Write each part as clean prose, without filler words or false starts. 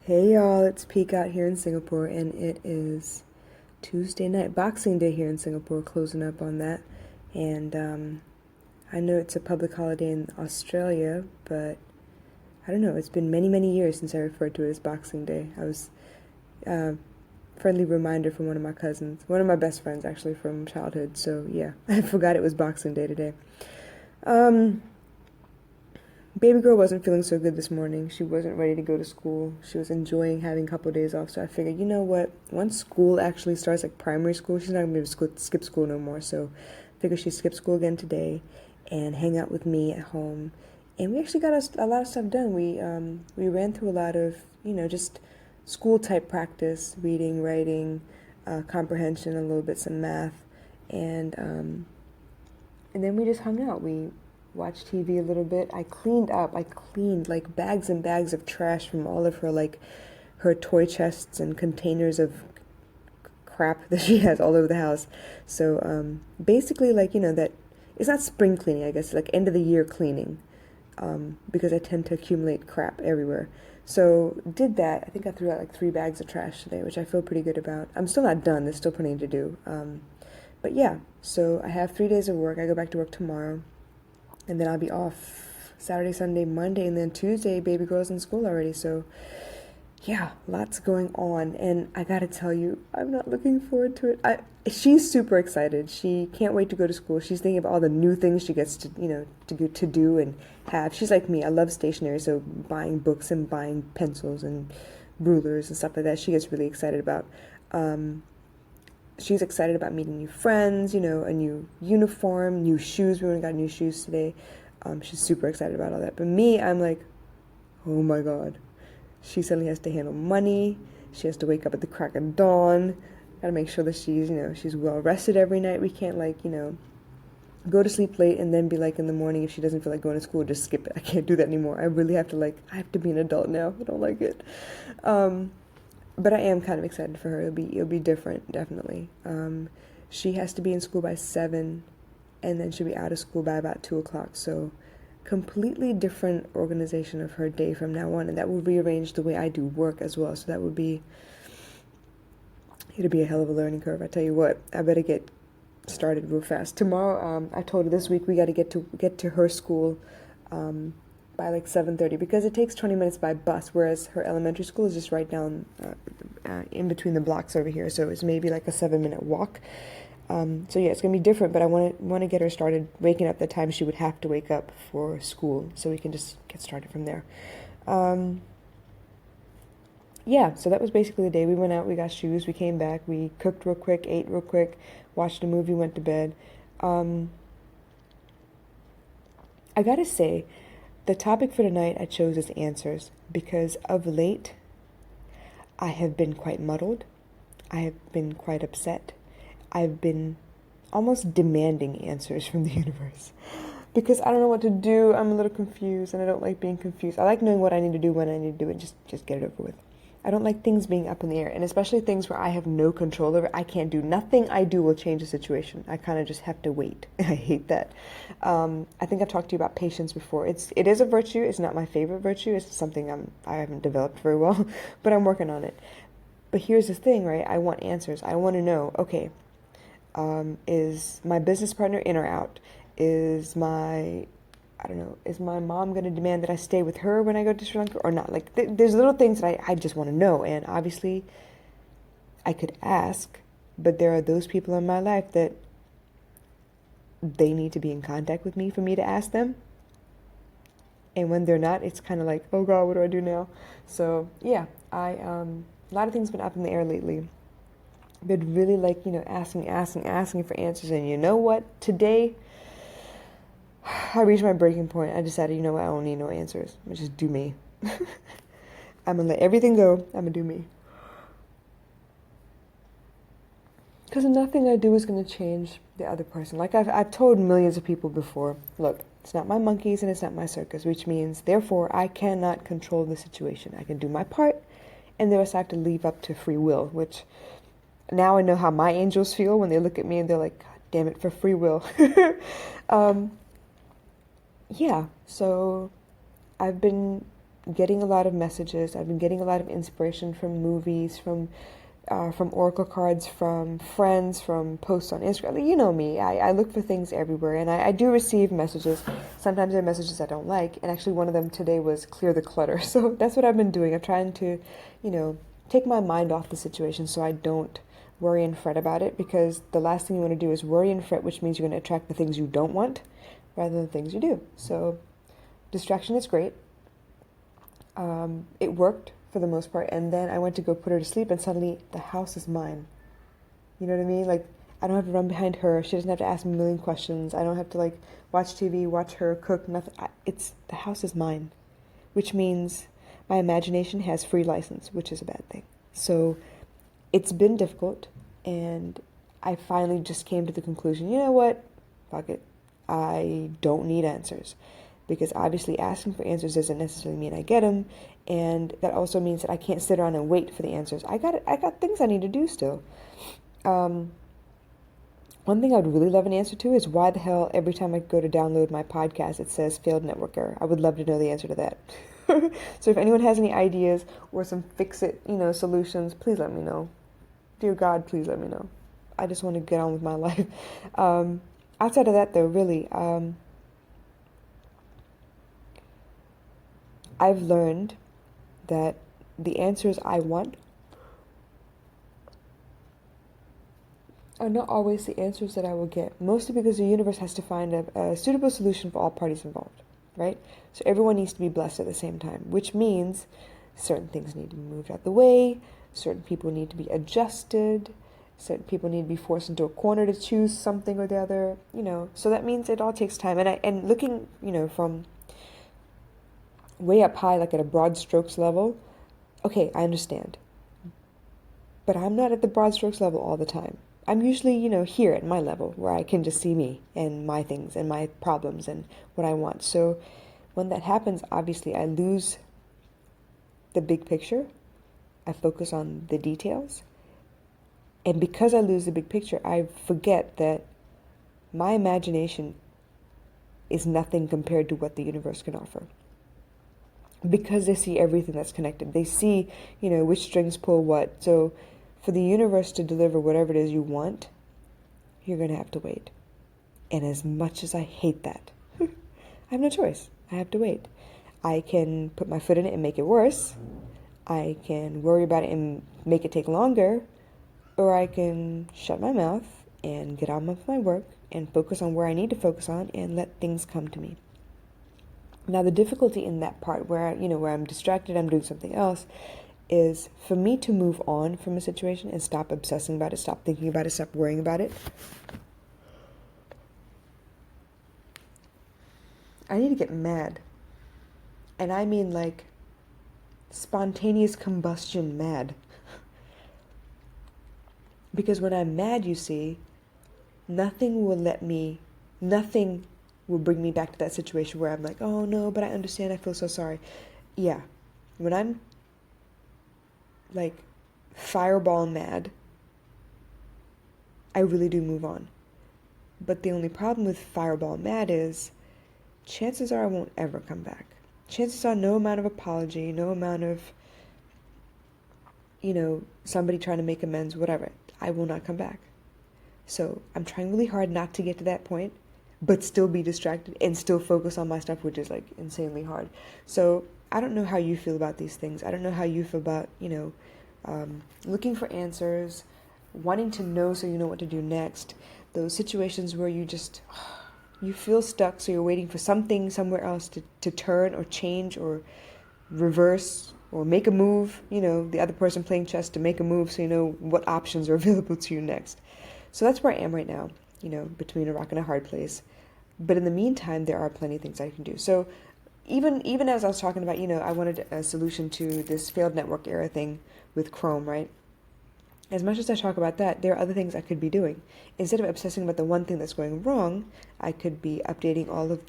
Hey y'all, it's Peak out here in Singapore, and it is Tuesday night, Boxing Day here in Singapore, closing up on that. And I know it's a public holiday in Australia, but I don't know, it's been many, many years since I referred to it as Boxing Day. I was uh, friendly reminder from one of my cousins, one of my best friends actually from childhood. So yeah, I forgot it was Boxing Day today. Um, Baby girl wasn't feeling so good this morning. She wasn't ready to go to school. She was enjoying having a couple of days off. So I figured, you know what? Once school actually starts, like primary school, she's not going to be able to skip school no more. So I figured she'd skip school again today and hang out with me at home. And we actually got a lot of stuff done. We ran through a lot of, just school type practice, reading, writing, comprehension, a little bit, some math. And then we just hung out. We watched TV a little bit. I cleaned up. I cleaned like bags and bags of trash from all of her her toy chests and containers of crap that she has all over the house. So basically, that it's not spring cleaning. I guess it's like end of the year cleaning, because I tend to accumulate crap everywhere. So did that. I think I threw out like 3 bags of trash today, which I feel pretty good about. I'm still not done. There's still plenty to do. But yeah, so I have 3 days of work. I go back to work tomorrow, and then I'll be off Saturday, Sunday, Monday, and then Tuesday, baby girl's in school already. So yeah, lots going on, and I gotta tell you, I'm not looking forward to it. She's super excited. She can't wait to go to school. She's thinking of all the new things she gets to do and have. She's like me. I love stationery, so buying books and buying pencils and rulers and stuff like that. She gets really excited about. She's excited about meeting new friends, a new uniform, new shoes. We only got new shoes today. She's super excited about all that. But me, I'm like, oh my God. She suddenly has to handle money. She has to wake up at the crack of dawn. Gotta make sure that she's well rested every night. We can't go to sleep late and then be like in the morning, if she doesn't feel like going to school, just skip it. I can't do that anymore. I really have to I have to be an adult now. I don't like it. But I am kind of excited for her. It'll be different, definitely. She has to be in school by 7, and then she'll be out of school by about 2 o'clock. So completely different organization of her day from now on, and that will rearrange the way I do work as well. So it'll be a hell of a learning curve. I tell you what, I better get started real fast. Tomorrow, I told her this week we got to get to her school by like 7:30, because it takes 20 minutes by bus, whereas her elementary school is just right down in between the blocks over here. So it's maybe like a 7-minute walk. So yeah, it's gonna be different, but I want to get her started waking up the time she would have to wake up for school, so we can just get started from there. Yeah, so that was basically the day. We went out, we got shoes, we came back, we cooked real quick, ate real quick, watched a movie, went to bed. I gotta say, the topic for tonight I chose as answers because of late I have been quite muddled. I have been quite upset. I've been almost demanding answers from the universe because I don't know what to do. I'm a little confused, and I don't like being confused. I like knowing what I need to do when I need to do it. Just get it over with. I don't like things being up in the air, and especially things where I have no control over. I can't do nothing I do will change the situation. I kind of just have to wait. I hate that. I think I've talked to you about patience before. It is a virtue. It's not my favorite virtue. It's something I haven't developed very well, but I'm working on it. But here's the thing, right? I want answers. I want to know, okay, is my business partner in or out? Is my mom going to demand that I stay with her when I go to Sri Lanka or not? Like, there's little things that I just want to know. And obviously, I could ask, but there are those people in my life that they need to be in contact with me for me to ask them. And when they're not, it's kind of like, oh God, what do I do now? So, yeah, a lot of things been up in the air lately. Been really asking for answers. And you know what? Today, I reached my breaking point. I decided, you know what, I don't need no answers. I'm gonna just do me. I'm gonna let everything go. I'm gonna do me. Because nothing I do is gonna change the other person. Like I've told millions of people before, look, it's not my monkeys and it's not my circus, which means, therefore, I cannot control the situation. I can do my part, and the rest I have to leave up to free will, which now I know how my angels feel when they look at me and they're like, God damn it, for free will. Yeah, so I've been getting a lot of messages. I've been getting a lot of inspiration from movies, from oracle cards, from friends, from posts on Instagram. You know me. I look for things everywhere, and I do receive messages. Sometimes there are messages I don't like, and actually one of them today was clear the clutter. So that's what I've been doing. I'm trying to, take my mind off the situation so I don't worry and fret about it, because the last thing you want to do is worry and fret, which means you're going to attract the things you don't want rather than the things you do. So distraction is great. It worked for the most part, and then I went to go put her to sleep, and suddenly the house is mine. You know what I mean? Like, I don't have to run behind her. She doesn't have to ask me a million questions. I don't have to watch TV, watch her cook, nothing. The house is mine, which means my imagination has free license, which is a bad thing. So it's been difficult, and I finally just came to the conclusion, you know what? Fuck it. I don't need answers. Because obviously asking for answers doesn't necessarily mean I get them, and that also means that I can't sit around and wait for the answers. I got things I need to do still. One thing I'd really love an answer to is why the hell every time I go to download my podcast it says failed network error. I would love to know the answer to that. So if anyone has any ideas or some fix-it, solutions, please let me know. Dear God, please let me know. I just want to get on with my life. Outside of that, though, really, I've learned that the answers I want are not always the answers that I will get, mostly because the universe has to find a suitable solution for all parties involved, right? So everyone needs to be blessed at the same time, which means certain things need to be moved out the way, certain people need to be adjusted, certain people need to be forced into a corner to choose something or the other, So that means it all takes time. And looking, from way up high, like at a broad strokes level, okay, I understand. But I'm not at the broad strokes level all the time. I'm usually, here at my level where I can just see me and my things and my problems and what I want. So when that happens, obviously I lose the big picture. I focus on the details. And because I lose the big picture, I forget that my imagination is nothing compared to what the universe can offer. Because they see everything that's connected. They see, which strings pull what. So for the universe to deliver whatever it is you want, you're going to have to wait. And as much as I hate that, I have no choice. I have to wait. I can put my foot in it and make it worse. I can worry about it and make it take longer. Or I can shut my mouth and get on with my work and focus on where I need to focus on and let things come to me. Now, the difficulty in that part where I'm distracted, I'm doing something else, is for me to move on from a situation and stop obsessing about it, stop thinking about it, stop worrying about it. I need to get mad. And I mean spontaneous combustion mad. Because when I'm mad, you see, nothing will bring me back to that situation where I'm like, oh no, but I understand, I feel so sorry. Yeah, when I'm fireball mad, I really do move on. But the only problem with fireball mad is chances are I won't ever come back. Chances are no amount of apology, no amount of, somebody trying to make amends, whatever, I will not come back. So I'm trying really hard not to get to that point, but still be distracted and still focus on my stuff, which is insanely hard. So I don't know how you feel about these things. I don't know how you feel about, looking for answers, wanting to know so you know what to do next. Those situations where you feel stuck, so you're waiting for something somewhere else to turn or change or reverse or make a move, the other person playing chess to make a move so you know what options are available to you next. So that's where I am right now, between a rock and a hard place. But in the meantime, there are plenty of things I can do. So even as I was talking about, I wanted a solution to this failed network error thing with Chrome, right? As much as I talk about that, there are other things I could be doing. Instead of obsessing about the one thing that's going wrong, I could be updating all of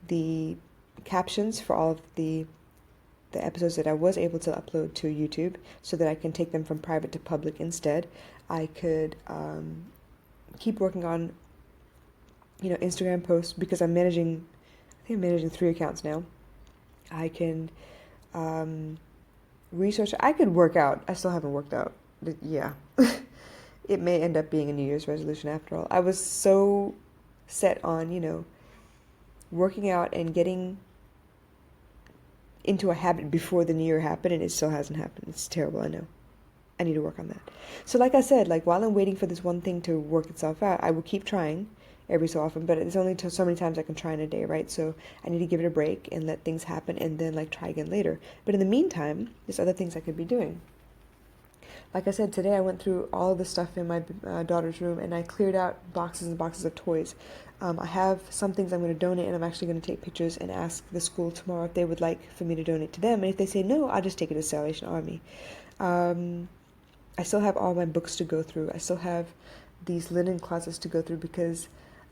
the captions for all of the episodes that I was able to upload to YouTube so that I can take them from private to public instead. I could keep working on, Instagram posts because I think I'm managing 3 accounts now. I can research. I could work out. I still haven't worked out. Yeah. It may end up being a New Year's resolution after all. I was so set on, working out and getting into a habit before the new year happened, and it still hasn't happened. It's terrible, I know. I need to work on that. So like I said, like while I'm waiting for this one thing to work itself out, I will keep trying every so often, but it's only so many times I can try in a day, right? So I need to give it a break and let things happen and then like try again later. But in the meantime, there's other things I could be doing. Like I said, today I went through all the stuff in my daughter's room and I cleared out boxes and boxes of toys. I have some things I'm going to donate, and I'm actually going to take pictures and ask the school tomorrow if they would like for me to donate to them. And if they say no, I'll just take it to Salvation Army. I still have all my books to go through. I still have these linen closets to go through because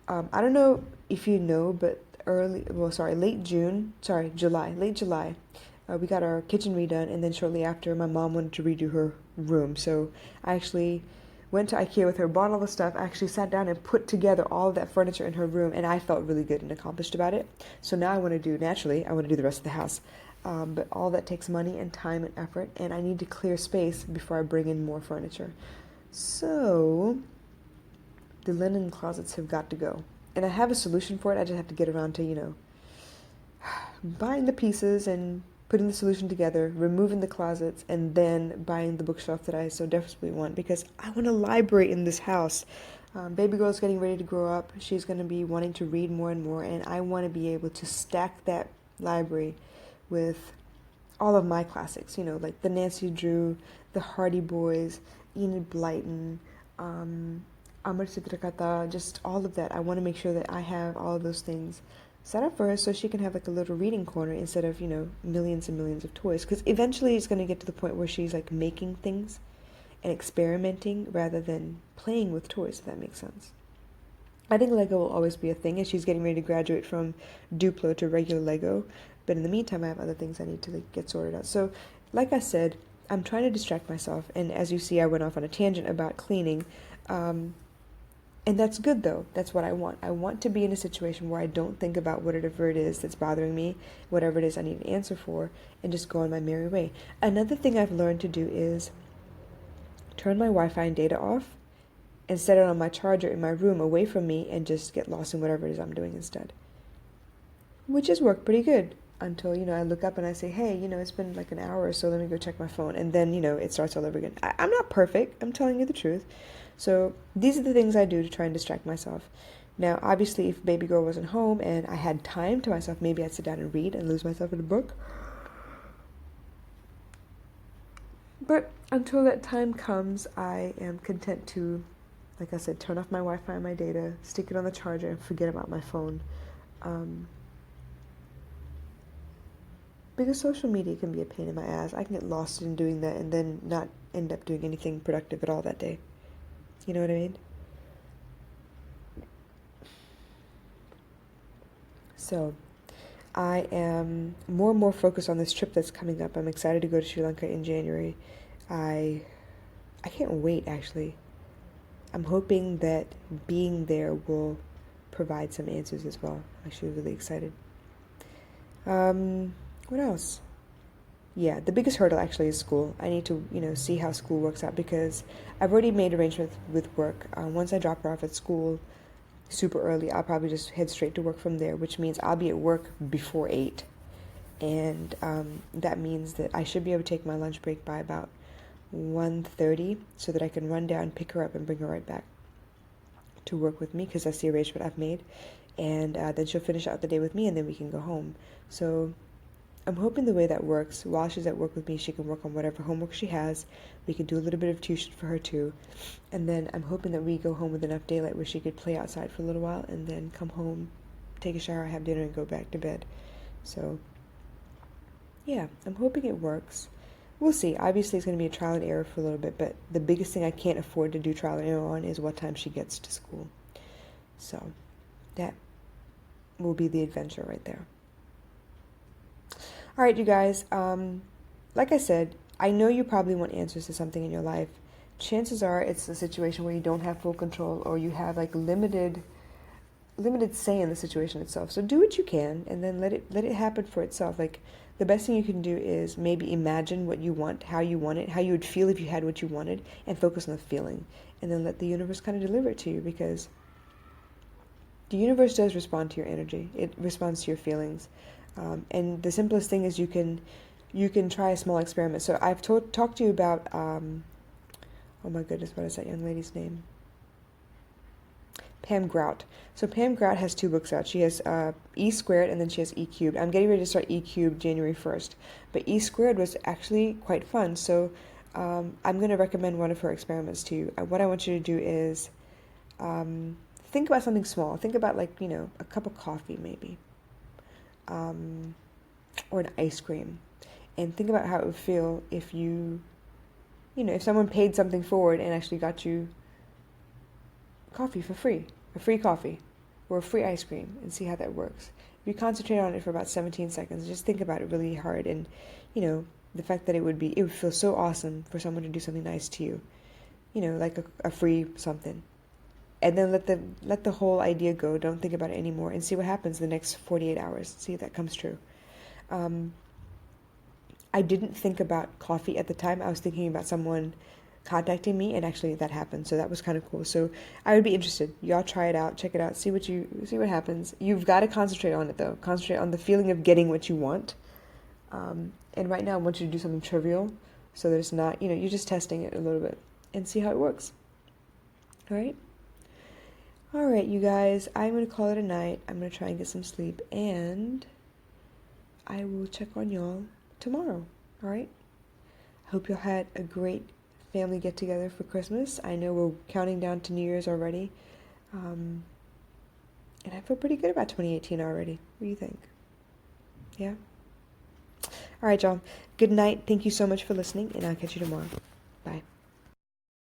I don't know if you know, but late July, we got our kitchen redone, and then shortly after, my mom wanted to redo her room. So I actually went to IKEA with her, bought all the stuff, actually sat down and put together all of that furniture in her room, and I felt really good and accomplished about it. So now I want to do the rest of the house. But all that takes money and time and effort, and I need to clear space before I bring in more furniture. So the linen closets have got to go. And I have a solution for it. I just have to get around to, buying the pieces and putting the solution together, removing the closets, and then buying the bookshelf that I so desperately want, because I want a library in this house. Baby girl's getting ready to grow up. She's going to be wanting to read more and more, and I want to be able to stack that library with all of my classics, like the Nancy Drew, the Hardy Boys, Enid Blyton, Amar Chitrakatha, just all of that. I want to make sure that I have all of those things set up for her so she can have like a little reading corner instead of, millions and millions of toys. Because eventually it's going to get to the point where she's like making things and experimenting rather than playing with toys, if that makes sense. I think Lego will always be a thing, and she's getting ready to graduate from Duplo to regular Lego. But in the meantime, I have other things I need to get sorted out. So, like I said, I'm trying to distract myself. And as you see, I went off on a tangent about cleaning. And that's good, though. That's what I want. I want to be in a situation where I don't think about whatever it is that's bothering me, whatever it is I need an answer for, and just go on my merry way. Another thing I've learned to do is turn my Wi-Fi and data off and set it on my charger in my room away from me and just get lost in whatever it is I'm doing instead. Which has worked pretty good until, I look up and I say, hey, it's been like an hour or so, let me go check my phone. And then, it starts all over again. I'm not perfect. I'm telling you the truth. So these are the things I do to try and distract myself. Now, obviously, if baby girl wasn't home and I had time to myself, maybe I'd sit down and read and lose myself in a book. But until that time comes, I am content to, like I said, turn off my Wi-Fi and my data, stick it on the charger, and forget about my phone. Because social media can be a pain in my ass. I can get lost in doing that and then not end up doing anything productive at all that day. You know what I mean? So, I am more and more focused on this trip that's coming up. I'm excited to go to Sri Lanka in January. I can't wait, actually. I'm hoping that being there will provide some answers as well. I'm actually really excited. What else? Yeah, the biggest hurdle actually is school. I need to, see how school works out because I've already made arrangements with work. Once I drop her off at school super early, I'll probably just head straight to work from there, which means I'll be at work before 8. And that means that I should be able to take my lunch break by about 1:30 so that I can run down, pick her up, and bring her right back to work with me because that's the arrangement I've made. And then she'll finish out the day with me, and then we can go home. So I'm hoping the way that works, while she's at work with me, she can work on whatever homework she has. We can do a little bit of tuition for her too. And then I'm hoping that we go home with enough daylight where she could play outside for a little while and then come home, take a shower, have dinner, and go back to bed. So, yeah, I'm hoping it works. We'll see. Obviously, it's going to be a trial and error for a little bit, but the biggest thing I can't afford to do trial and error on is what time she gets to school. So, that will be the adventure right there. All right, you guys, like I said, I know you probably want answers to something in your life. Chances are it's a situation where you don't have full control or you have like limited limited say in the situation itself. So do what you can, and then let it happen for itself. Like, the best thing you can do is maybe imagine what you want, how you want it, how you would feel if you had what you wanted, and focus on the feeling, and then let the universe kind of deliver it to you, because the universe does respond to your energy. It responds to your feelings, and the simplest thing is you can try a small experiment. So I've talked to you about oh my goodness, what is that young lady's name? Pam Grout. So Pam Grout has 2 books out. She has E Squared, and then she has E Cubed. I'm getting ready to start E Cubed January 1st. But E Squared was actually quite fun. So I'm going to recommend one of her experiments to you. What I want you to do is think about something small. Think about, like, a cup of coffee maybe, or an ice cream. And think about how it would feel if if someone paid something forward and actually got you coffee for free, a free coffee or a free ice cream, and see how that works. If you concentrate on it for about 17 seconds, just think about it really hard, and the fact that it would feel so awesome for someone to do something nice to you, like a free something. And then let the whole idea go. Don't think about it anymore, and see what happens the next 48 hours. See if that comes true. I didn't think about coffee at the time. I was thinking about someone contacting me, and actually that happened. So that was kind of cool. So I would be interested. Y'all try it out, check it out, see what happens. You've got to concentrate on it though. Concentrate on the feeling of getting what you want. And right now I want you to do something trivial, so that it's not, you're just testing it a little bit and see how it works. All right. All right, you guys, I'm going to call it a night. I'm going to try and get some sleep, and I will check on y'all tomorrow. All right. Hope y'all had a great family get together for Christmas. I know we're counting down to New Year's already, and I feel pretty good about 2018 already. What do you think? Yeah. All right, y'all. Good night. Thank you so much for listening, and I'll catch you tomorrow. Bye.